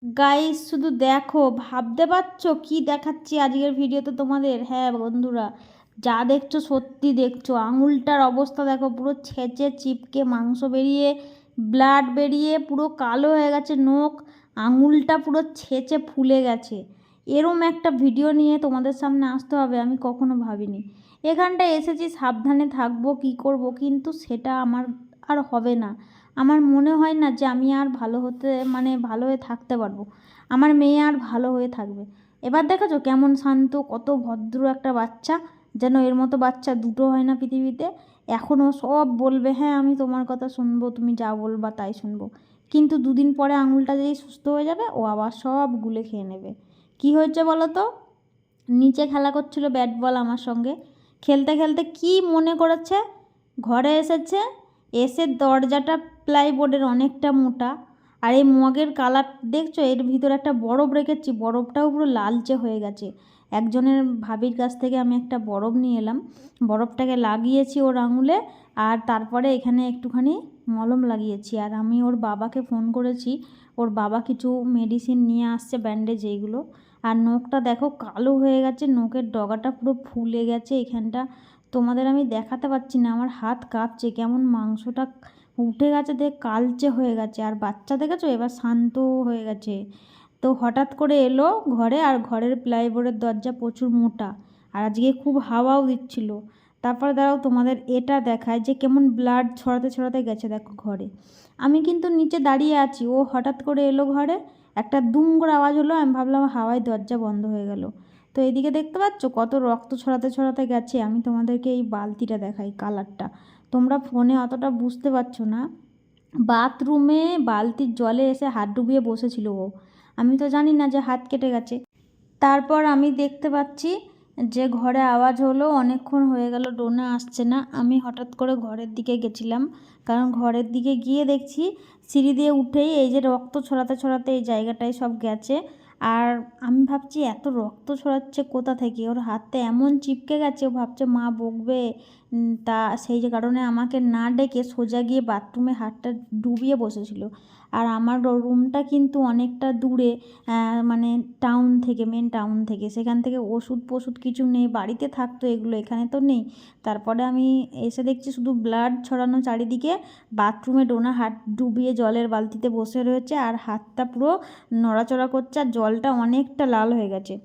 Guys শুধু দেখো, ভাবতে পারছো কি দেখাচ্ছি আজকের ভিডিওতে তোমাদের? হ্যাঁ বন্ধুরা, যা দেখছো সত্যি দেখছো। আঙুলটার অবস্থা দেখো, পুরো ছেঁচে চিপকে মাংস বেরিয়ে, ব্লাড বেরিয়ে পুরো কালো হয়ে গেছে নখ। আঙুলটা পুরো ছেঁচে ফুলে গেছে। এরম একটা ভিডিও নিয়ে তোমাদের সামনে আসতে হবে আমি কখনো ভাবিনি। এখানটায় এসেছি সাবধানে থাকবো, কি করব, কিন্তু সেটা আমার আর হবে না। আমার মনে হয় না যে আমি আর ভালো হতে, মানে ভালো হয়ে থাকতে পারবো। আমার মেয়ে আর ভালো হয়ে থাকবে। এবার দেখেছো কেমন শান্ত, কত ভদ্র একটা বাচ্চা। যেন এর মতো বাচ্চা দুটো হয় না পৃথিবীতে। এখনও সব বলবে, হ্যাঁ আমি তোমার কথা শুনবো, তুমি যা বলবা তাই শুনবো। কিন্তু দুদিন পরে আঙুলটা যেই সুস্থ হয়ে যাবে, ও আবার সব গুলে খেয়ে নেবে। কি হয়েছে বলো তো? নিচে খেলা করছিল ব্যাট বল আমার সঙ্গে। খেলতে খেলতে কি মনে করেছে, ঘরে এসেছে, এসে দরজাটা প্লাইবোর্ডের অনেকটা মোটা। আর এই মগের কালার দেখছো, এর ভিতরে একটা বরফ রেখেছি, বরফটাও পুরো লালচে হয়ে গেছে। একজনের ভাবির কাছ থেকে আমি একটা বরফ নিয়ে এলাম, বরফটাকে লাগিয়েছি ওর আঙুলে। আর তারপরে এখানে একটুখানি মলম লাগিয়েছি। আর আমি ওর বাবাকে ফোন করেছি, ওর বাবা কিছু মেডিসিন নিয়ে আসছে, ব্যান্ডেজ এইগুলো। আর নখটা দেখো কালো হয়ে গেছে, নখের ডগাটা পুরো ফুলে গেছে এখানটা। তোমাদের আমি দেখাতে পারছি না, আমার হাত কাঁপছে, কেমন মাংসটা উঠে গেছে, দেখ কালচে হয়ে গেছে। আর বাচ্চা দেখেছো এবার শান্ত হয়ে গেছে। তো হঠাৎ করে এলো ঘরে, আর ঘরের প্লাইবোর্ডের দরজা প্রচুর মোটা, আর আজকে খুব হাওয়াও দিচ্ছিল। তারপরে দাঁড়াও তোমাদের এটা দেখায় যে কেমন ব্লাড ছড়াতে ছড়াতে গেছে দেখো ঘরে। আমি কিন্তু নিচে দাঁড়িয়ে আছি, ও হঠাৎ করে এলো ঘরে, একটা দুম করে আওয়াজ হলো, আমি ভাবলাম হাওয়ায় দরজা বন্ধ হয়ে গেল। তো এদিকে দেখতে পাচ্ছ কত রক্ত ছড়াতে ছড়াতে গেছে। আমি তোমাদেরকে এই বালতিটা দেখাই, কালারটা তোমরা ফোনে অতটা বুঝতে পারছো না। বাথরুমে বালতির জলে এসে হাত ডুবিয়ে বসেছিল ও, আমি তো জানি না যে হাত কেটে গেছে। তারপর আমি দেখতে পাচ্ছি যে ঘরে আওয়াজ হলো, অনেকক্ষণ হয়ে গেল ডোনা আসছে না। আমি হঠাৎ করে ঘরের দিকে গেছিলাম, কারণ ঘরের দিকে গিয়ে দেখছি সিঁড়ি দিয়ে উঠেই এই যে রক্ত ছড়াতে ছড়াতে এই জায়গাটায় সব গেছে। আর আমি ভাবছি এত রক্ত ছড়াচ্ছে কোথা থেকে, ওর হাতটা এমন চিপকে গেছে, ও ভাবছে মা বকবে। তা সেই যে কারণে আমাকে না ডেকে সোজা গিয়ে বাথরুমে হাতটা ডুবিয়ে বসেছিল। আর আমার রুমটা কিন্তু অনেকটা দূরে, মানে টাউন থেকে, মেন টাউন থেকে। সেখান থেকে ওষুধ ফষুধ কিছু নেই, বাড়িতে থাকতো এগুলো, এখানে তো নেই। তারপরে আমি এসে দেখছি শুধু ব্লাড ছড়ানো চারিদিকে। বাথরুমে ডোনা হাত ডুবিয়ে জলের বালতিতে বসে রয়েছে, আর হাতটা পুরো নড়াচড়া করছে, আর জলটা অনেকটা লাল হয়ে গেছে,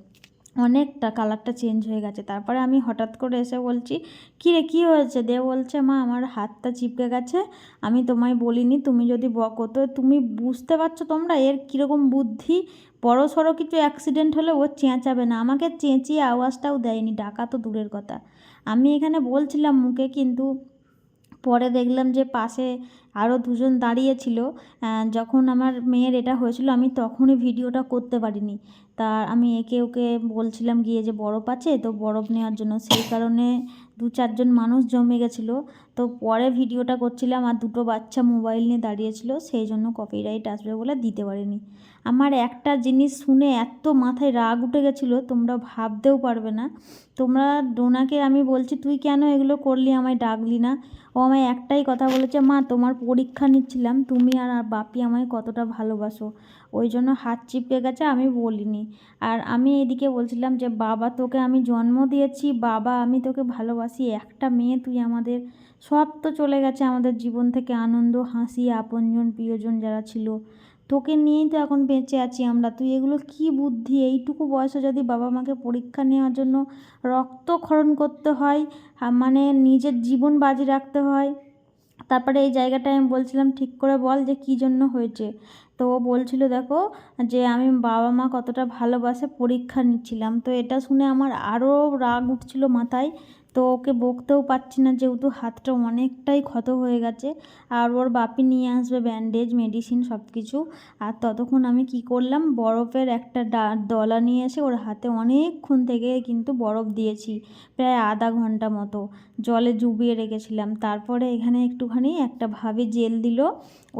অনেকটা কালারটা চেঞ্জ হয়ে গেছে। তারপরে আমি হঠাৎ করে এসে বলছি, কী রে কী হয়েছে? দে বলছে, মা আমার হাতটা চিপকে গেছে, আমি তোমায় বলিনি, তুমি যদি বকো। তো তুমি বুঝতে পারছো তোমরা এর কীরকম বুদ্ধি? বড় সড়ো কিছু অ্যাক্সিডেন্ট হলে ও চেঁচাবে না, আমাকে চেঁচিয়ে আওয়াজটাও দেয়নি, ডাকা তো দূরের কথা। আমি এখানে বলছিলাম মুখে, কিন্তু পরে দেখলাম যে পাশে আরও দুজন দাঁড়িয়েছিল। যখন আমার মেয়ের এটা হয়েছিল আমি তখনই ভিডিওটা করতে পারিনি। তা আমি একে ওকে বলছিলাম গিয়ে যে বরফ আছে তো বরফ নেওয়ার জন্য, সেই কারণে দু চারজন মানুষ জমে গেছিলো। তো পরে ভিডিওটা করছিলাম, আর দুটো বাচ্চা মোবাইল নিয়ে দাঁড়িয়েছিল, সেই জন্য কপিরাইট আসবে বলে দিতে পারিনি। আমার একটা জিনিস শুনে এত মাথায় রাগ উঠে গেছিলো, তোমরা ভাবতেও পারবে না। তোমরা ডোনাকে আমি বলছি, তুই কেন এগুলো করলি, আমায় ডাকলি না? ও আমায় একটাই কথা বলেছে, মা তোমার পরীক্ষা নিচ্ছিলাম, তুমি আর বাপি আমায় কতটা ভালোবাসো, ওই জন্য হাত চিপকে গেছে, আমি বলিনি। আর আমি এদিকে বলছিলাম যে বাবা তোকে আমি জন্ম দিয়েছি, বাবা আমি তোকে ভালোবাসি, একটা মেয়ে তুই আমাদের। সব তো চলে গেছে আমাদের জীবন থেকে, আনন্দ হাসি আপনজন প্রিয়জন যারা ছিল, তোকে নিয়েই তো এখন বেঁচে আছি আমরা। তুই এগুলো কি বুদ্ধি, এইটুকু বয়সে যদি বাবা মাকে পরীক্ষা নেওয়ার জন্য রক্তক্ষরণ করতে হয়, মানে নিজের জীবন বাজি রাখতে হয়। তারপরে এই জায়গাটায় আমি বলছিলাম, ঠিক করে বল যে কী জন্য হয়েছে। তো ও বলছিল দেখো যে আমি বাবা মা কতটা ভালোবাসে পরীক্ষা নিচ্ছিলাম। তো এটা শুনে আমার আরও রাগ উঠছিল মাথায়। তো ওকে বকতেও পারছি না, যেহেতু হাতটা অনেকটাই ক্ষত হয়ে গেছে। আর ওর বাপি নিয়ে আসবে ব্যান্ডেজ মেডিসিন সব কিছু। আর ততক্ষণ আমি কি করলাম, বরফের একটা ডলা নিয়ে এসে ওর হাতে অনেকক্ষণ থেকে কিন্তু বরফ দিয়েছি, প্রায় আধা ঘন্টা মতো জলে ডুবিয়ে রেখেছিলাম। তারপরে এখানে একটুখানি একটা ভাবে জেল দিল,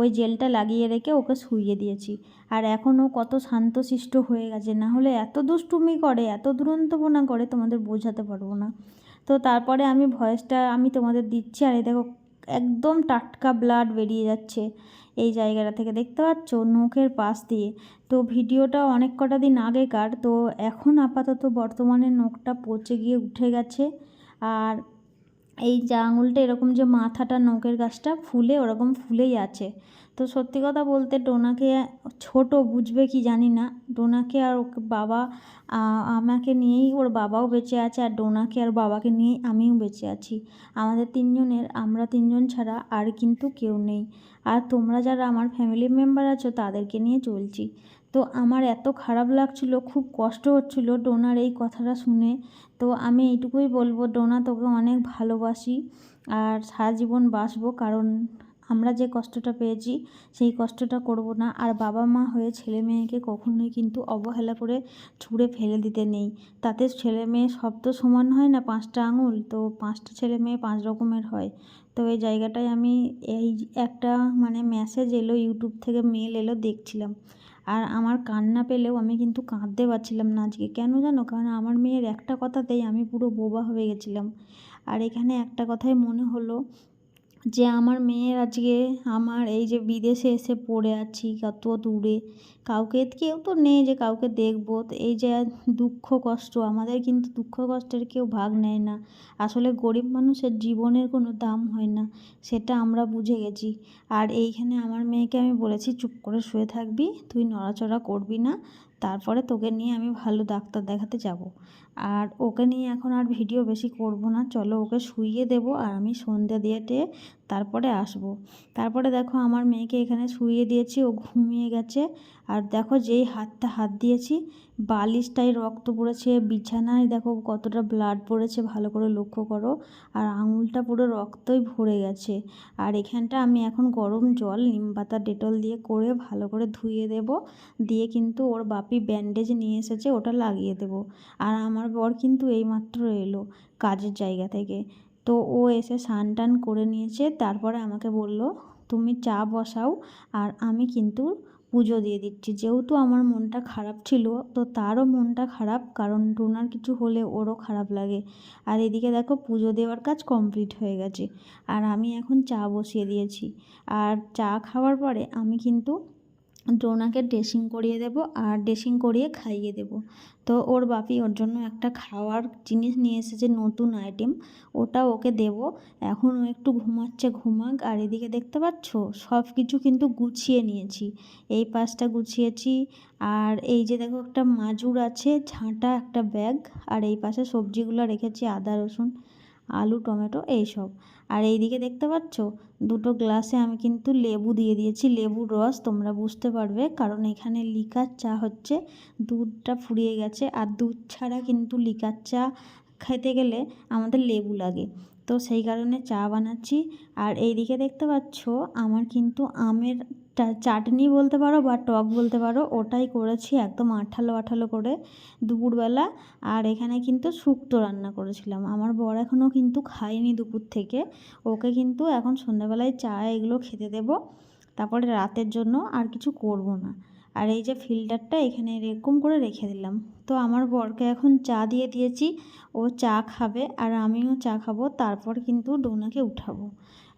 ওই জেলটা লাগিয়ে রেখে ওকে শুইয়ে দিয়েছি। আর এখন ও কত শান্তশিষ্ট হয়ে গেছে, না হলে এত দুষ্টুমি করে, এত দুরন্তপনা করে তোমাদের বোঝাতে পারবো না। তো তারপরে আমি ভয়েসটা আমি তোমাদের দিচ্ছি, আর এই দেখো একদম টাটকা ব্লাড বেরিয়ে যাচ্ছে। এই জায়গাটা থেকে দেখতে পাচ্ছ নখের পাশ দিয়ে। তো ভিডিওটা অনেক কটা দিন আগেকার, তো এখন আপাতত বর্তমানে নখটা পচে গিয়ে উঠে গেছে। আর এই যে আঙুলটা এরকম যে মাথাটা নখের গাছটা ফুলে ওরকম ফুলেই আছে। তো সত্যি কথা বলতে ডোনাকে ছোট বুঝবে কি জানি না, ডোনাকে আর ওকে বাবা আমাকে নিয়েই ওর বাবাও বেঁচে আছে, আর ডোনাকে আর বাবাকে নিয়েই আমিও বেঁচে আছি। আমাদের আমরা তিনজন ছাড়া আর কিন্তু কেউ নেই। আর তোমরা যারা আমার ফ্যামিলি মেম্বার আছো তাদেরকে নিয়ে চলছি। তো আমার এত খারাপ লাগছিল, খুব কষ্ট হচ্ছিল ডোনার এই কথাটা শুনে। তো আমি এইটুকুই বলবো, ডোনা তোকে অনেক ভালোবাসি আর সারা জীবন বাসবো, কারণ আমরা যে কষ্টটা পেয়েছি সেই কষ্টটা করব না। আর বাবা মা হয়ে ছেলে মেয়েকে কখনোই কিন্তু অবহেলা করে ছুঁড়ে ফেলে দিতে নেই। তাতে ছেলে মেয়ে সব তো সমান হয় না, 5টা আঙুল তো 5টা ছেলে মেয়ে 5 রকমের হয়। তো এই জায়গাটায় আমি এই একটা মেসেজ এলো ইউটিউব থেকে, মেল এলো, দেখছিলাম। আর আমার কান্না পেলেও আমি কিন্তু কাঁদতে পারছিলাম না আজকে, কেন জানো? কারণ আমার মেয়ের একটা কথাতেই আমি পুরো বোবা হয়ে গেছিলাম। আর এখানে একটা কথাই মনে হলো যে আমার মেয়ের আজকে, আমার এই যে বিদেশে এসে পড়ে আছি কত দূরে, কেউ তো নেই যে কাউকে দেখবো, তো এই যে দুঃখ কষ্ট, আমাদের কিন্তু দুঃখ কষ্টের কেউ ভাগ নেয় না। আসলে গরিব মানুষের জীবনের কোনো দাম হয় না, সেটা আমরা বুঝে গেছি। আর এইখানে আমার মেয়েকে আমি বলেছি চুপ করে শুয়ে থাকবি, তুই নড়াচড়া করবি না, তারপরে তোকে নিয়ে আমি ভালো ডাক্তার দেখাতে যাব। আর ওকে নিয়ে এখন আর ভিডিও বেশি করব না, চলো ওকে শুইয়ে দেবো আর আমি সন্ধ্যে দিয়ে তারপরে আসবো। তারপরে দেখো আমার মেয়েকে এখানে শুইয়ে দিয়েছি, ও ঘুমিয়ে গেছে। আর দেখো যেই হাত দিয়েছি বালিশটায় রক্ত পড়েছে, বিছানায় দেখো কতটা ব্লাড পড়েছে, ভালো করে লক্ষ্য করো। আর আঙুলটা পুরো রক্তই ভরে গেছে। আর এখানটা আমি এখন গরম জল নিম পাতা ডেটল দিয়ে করে ভালো করে ধুয়ে দেব, দিয়ে কিন্তু ওর বাপি ব্যান্ডেজ নিয়ে এসেছে, ওটা লাগিয়ে দেব। আর আমার বর কিন্তু এইমাত্র এলো কাজের জায়গা থেকে। তো ও এসে স্নান টান করে নিয়েছে, তারপরে আমাকে বলল তুমি চা বসাও আর আমি কিন্তু পুজো দিয়ে দিচ্ছি। যেহেতু আমার মনটা খারাপ ছিল, তো তারও মনটা খারাপ, কারণ ডোনার কিছু হলে ওরও খারাপ লাগে। আর এদিকে দেখো পুজো দেওয়ার কাজ কমপ্লিট হয়ে গেছে, আর আমি এখন চা বসিয়ে দিয়েছি। আর চা খাওয়ার পরে আমি কিন্তু ডোনাকে ড্রেসিং করিয়ে দেব আর ড্রেসিং করিয়ে খাইয়ে দেব। তো ওর বাপি ওর জন্য একটা খাওয়ার জিনিস নিয়ে এসেছে, নতুন আইটেম, ওটা ওকে দেব। এখন ও একটু ঘুমাচ্ছে, ঘুমাক। আর এদিকে দেখতে পাচ্ছ সব কিছু কিন্তু গুছিয়ে নিয়েছি, এই পাশটা গুছিয়েছি। আর এই যে দেখো একটা মাজুর আছে, ঝাঁটা একটা ব্যাগ, আর এই পাশে সবজিগুলো রেখেছি, আদা রসুন আলু টমেটো এইসব। আর এইদিকে দেখতে পাচ্ছ দুটো গ্লাসে আমি কিন্তু লেবু দিয়ে দিয়েছি, লেবুর রস, তোমরা বুঝতে পারবে কারণ এখানে লিকার চা হচ্ছে, দুধটা ফুরিয়ে গেছে। আর দুধ ছাড়া কিন্তু লিকার চা খেতে গেলে আমাদের লেবু লাগে, তো সেই কারণে চা বানাচ্ছি। আর এইদিকে দেখতে পাচ্ছ আমার কিন্তু আমের চাটনি বলতে পারো বা টক বলতে পারো, ওটাই করেছি একদম আঠালো আঠালো করে দুপুরবেলা। আর এখানে কিন্তু শুক্তো রান্না করেছিলাম। আমার বর এখনও কিন্তু খায়নি দুপুর থেকে, ওকে কিন্তু এখন সন্ধ্যাবেলায় চা এগুলো খেতে দেব, তারপরে রাতের জন্য আর কিছু করব না। আর এই যে ফিল্টারটা এখানে এরকম করে রেখে দিলাম। তো আমার বরকে এখন চা দিয়ে দিয়েছি, ও চা খাবে আর আমিও চা খাবো, তারপর কিন্তু ডোনাকে উঠাবো।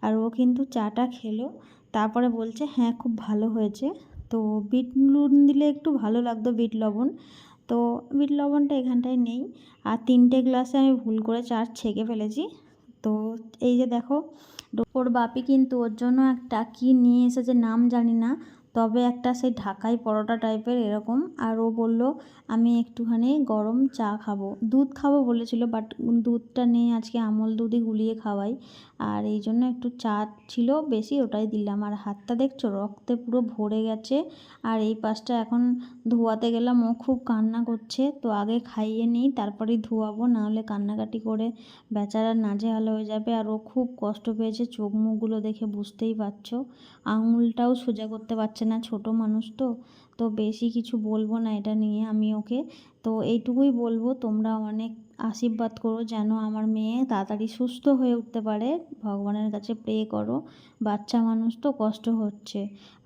আর ও কিন্তু চাটা খেলো, তারপরে বলছে হ্যাঁ খুব ভালো হয়েছে। তো বিট নুন দিলে একটু ভালো লাগতো, বিট লবণ, তো বিট লবণটা এখানটায় নেই। আর 3টে গ্লাসে আমি ভুল করে চা ছেঁকে ফেলেছি। তো এই যে দেখো ওর বাপি কিন্তু ওর জন্য একটা কী নিয়ে এসেছে নাম জানি না, তবে একটা সেই ঢাকাই পরোটা টাইপের এরকম। আর ও বলল আমি একটুখানি গরম চা খাবো, দুধ খাবো বলেছিল, বাট দুধটা নেই আজকে, আমল দুধই গুলিয়ে খাওয়াই। আর এই জন্য একটু চা ছিল বেশি, ওটাই দিলাম। আর হাতটা দেখছো রক্তে পুরো ভরে গেছে। আর এই পাশটা এখন ধোয়াতে গেলাম, ও খুব কান্না করছে, তো আগে খাইয়ে নিই তারপরেই ধোয়াবো, নাহলে কান্নাকাটি করে বেচারা নাজেহাল হয়ে যাবে। আর ও খুব কষ্ট পেয়েছে, চোখ মুখগুলো দেখে বুঝতেই পারছো, আঙুলটাও সোজা করতে পারছে না, ছোট মানুষ তো। তো বেশি কিছু বলবো না এটা নিয়ে আমি ওকে, তো এইটুকুই বলবো তোমরা অনেক আশীর্বাদ করো যেন আমার মেয়ে তাড়াতাড়ি সুস্থ হয়ে উঠতে পারে, ভগবানের কাছে প্রে করো, বাচ্চা মানুষ তো কষ্ট হচ্ছে।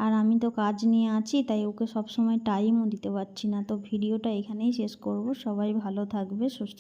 আর আমি তো কাজ নিয়ে আছি, তাই ওকে সবসময় টাইমও দিতে পারছি না। তো ভিডিওটা এখানেই শেষ করব, সবাই ভালো থাকবে, সুস্থ